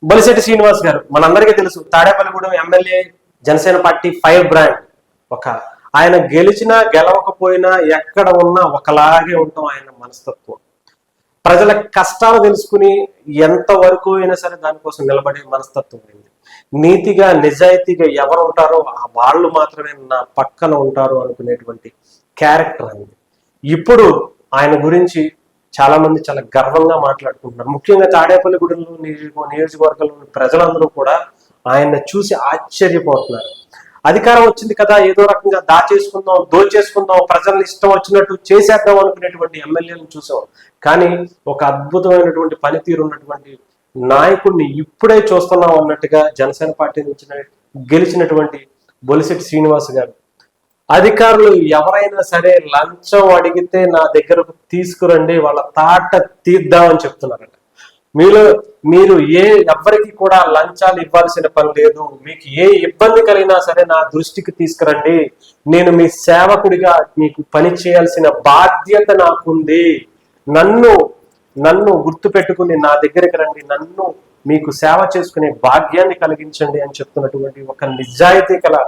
బొలిశెట్టి శ్రీనివాస్ గారు మనందరికీ తెలుసు, Tadepalligudem MLA, Janasena party fire brand. ఒక ఆయన గెలిచినా గెలవకపోయినా ఎక్కడ ఉన్నా ఒకలాగే ఉంటాం. ఆయన మనస్తత్వం, ప్రజల కష్టాలు తెలుసుకుని ఎంత వరకు అయినా సరే దానికోసం నిలబడే మనస్తత్వం అయింది. నీతిగా నిజాయితీగా ఎవరు ఉంటారో వాళ్ళు మాత్రమే నా పక్కన ఉంటారు అనుకునేటువంటి క్యారెక్టర్ అయింది. ఇప్పుడు ఆయన గురించి చాలా మంది చాలా గర్వంగా మాట్లాడుకుంటున్నారు. ముఖ్యంగా తాడేపల్లిగూడెంలో నియోజకవర్గంలో ప్రజలందరూ కూడా ఆయన్ని చూసి ఆశ్చర్యపోతున్నారు. అధికారం వచ్చింది కదా, ఏదో రకంగా దాచేసుకుందాం, దోచేసుకుందాం, ప్రజల్ని ఇష్టం వచ్చినట్టు చేసేద్దాం అనుకునేటువంటి ఎమ్మెల్యేలను చూసాం. కానీ ఒక అద్భుతమైనటువంటి పనితీరు ఉన్నటువంటి నాయకుడిని ఇప్పుడే చూస్తున్నాం అన్నట్టుగా జనసేన పార్టీ నుంచి గెలిచినటువంటి బొలిశెట్టి శ్రీనివాస్ గారు, అధికారులు ఎవరైనా సరే లంచం అడిగితే నా దగ్గరకు తీసుకురండి, వాళ్ళ తాట తీద్దామని చెప్తున్నారట. మీరు ఎవ్వరికి కూడా లంచాలు ఇవ్వాల్సిన పని లేదు. మీకు ఏ ఇబ్బంది కలిగినా సరే నా దృష్టికి తీసుకురండి, నేను మీ సేవకుడిగా మీకు పని చేయాల్సిన బాధ్యత నాకుంది. నన్ను గుర్తు పెట్టుకుని నా దగ్గరికి రండి, నన్ను మీకు సేవ చేసుకునే భాగ్యాన్ని కలిగించండి అని చెప్తున్నటువంటి ఒక నిజాయితీ గల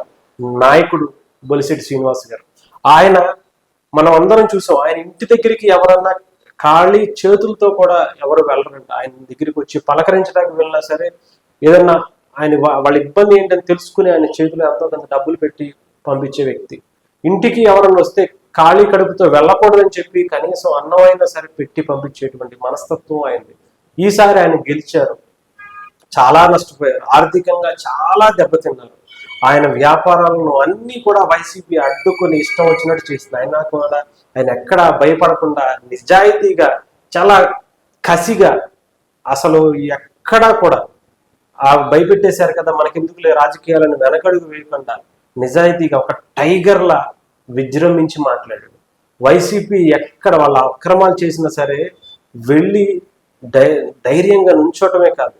నాయకుడు బొలిశెట్టి శ్రీనివాస్ గారు. ఆయన మనం అందరం చూసాం. ఆయన ఇంటి దగ్గరికి ఎవరన్నా ఖాళీ చేతులతో కూడా ఎవరు వెళ్ళరంట. ఆయన దగ్గరికి వచ్చి పలకరించడానికి వెళ్ళినా సరే, ఏదన్నా వాళ్ళ ఇబ్బంది ఏంటని తెలుసుకుని ఆయన చేతిలో ఎంతో కొంత డబ్బులు పెట్టి పంపించే వ్యక్తి. ఇంటికి ఎవరన్నా వస్తే ఖాళీ కడుపుతో వెళ్ళకూడదని చెప్పి కనీసం అన్నమైనా సరే పెట్టి పంపించేటువంటి మనస్తత్వం అయింది. ఈసారి ఆయన గెలిచారు, చాలా నష్టపోయారు, ఆర్థికంగా చాలా దెబ్బతిన్నారు. ఆయన వ్యాపారాలను అన్ని కూడా వైసీపీ అడ్డుకొని ఇష్టం వచ్చినట్టు చేసింది. అయినా కూడా ఆయన ఎక్కడా భయపడకుండా నిజాయితీగా, చాలా కసిగా, అసలు ఎక్కడా కూడా భయపెట్టేశారు కదా మనకెందుకులే రాజకీయాలను వెనకడుగు వేయకుండా నిజాయితీగా ఒక టైగర్లా విజృంభించి మాట్లాడాడు. వైసీపీ ఎక్కడ వాళ్ళ అక్రమాలు చేసినా సరే వెళ్ళి ధైర్యంగా నుంచోటమే కాదు,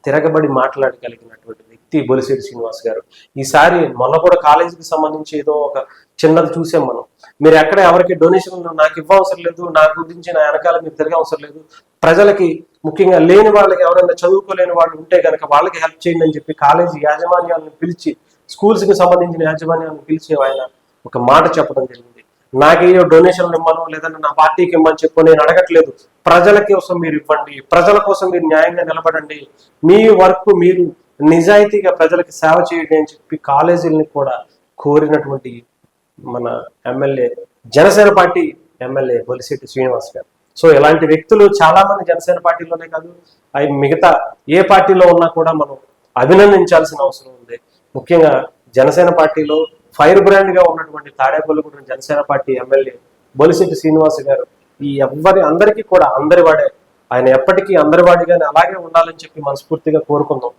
తిరగబడి మాట్లాడగలిగినటువంటి వ్యక్తి బొలిశెట్టి శ్రీనివాస్ గారు. ఈసారి మొన్న కూడా కాలేజీకి సంబంధించి ఏదో ఒక చిన్నది చూసాం మనం. మీరు ఎక్కడ ఎవరికి డొనేషన్లు నాకు ఇవ్వవసరం లేదు, నా గురించి నా వెనకాల మీరు తిరిగే అవసరం లేదు, ప్రజలకి ముఖ్యంగా లేని వాళ్ళకి ఎవరైనా చదువుకోలేని వాళ్ళు ఉంటే కనుక వాళ్ళకి హెల్ప్ చేయండి అని చెప్పి కాలేజీ యాజమాన్యాలను పిలిచి, స్కూల్స్కి సంబంధించిన యాజమాన్యాలను పిలిచి ఆయన ఒక మాట చెప్పడం జరిగింది. నాకేయో డొనేషన్లు ఇవ్వను, లేదంటే నా పార్టీకి ఇవ్వమని చెప్పు, నేను అడగట్లేదు, ప్రజల కోసం మీరు ఇవ్వండి, ప్రజల కోసం మీరు న్యాయంగా నిలబడండి, మీ వర్క్ మీరు నిజాయితీగా ప్రజలకి సేవ చేయండి అని చెప్పి కాలేజీలని కూడా కోరినటువంటి మన MLA, Janasena party MLA Bolisetti Srinivas గారు. సో ఇలాంటి వ్యక్తులు చాలా మంది జనసేన పార్టీలోనే కాదు, అవి మిగతా ఏ పార్టీలో ఉన్నా కూడా మనం అభినందించాల్సిన అవసరం ఉంది. ముఖ్యంగా జనసేన పార్టీలో ఫైర్ బ్రాండ్ గా ఉన్నటువంటి తాడేపల్లిగూడెం జనసేన పార్టీ ఎమ్మెల్యే బొలిశెట్టి శ్రీనివాస్ గారు ఈ అందరికీ కూడా అందరివాడే. ఆయన ఎప్పటికీ అందరివాడిగానే అలాగే ఉండాలని చెప్పి మనస్ఫూర్తిగా కోరుకుందాం.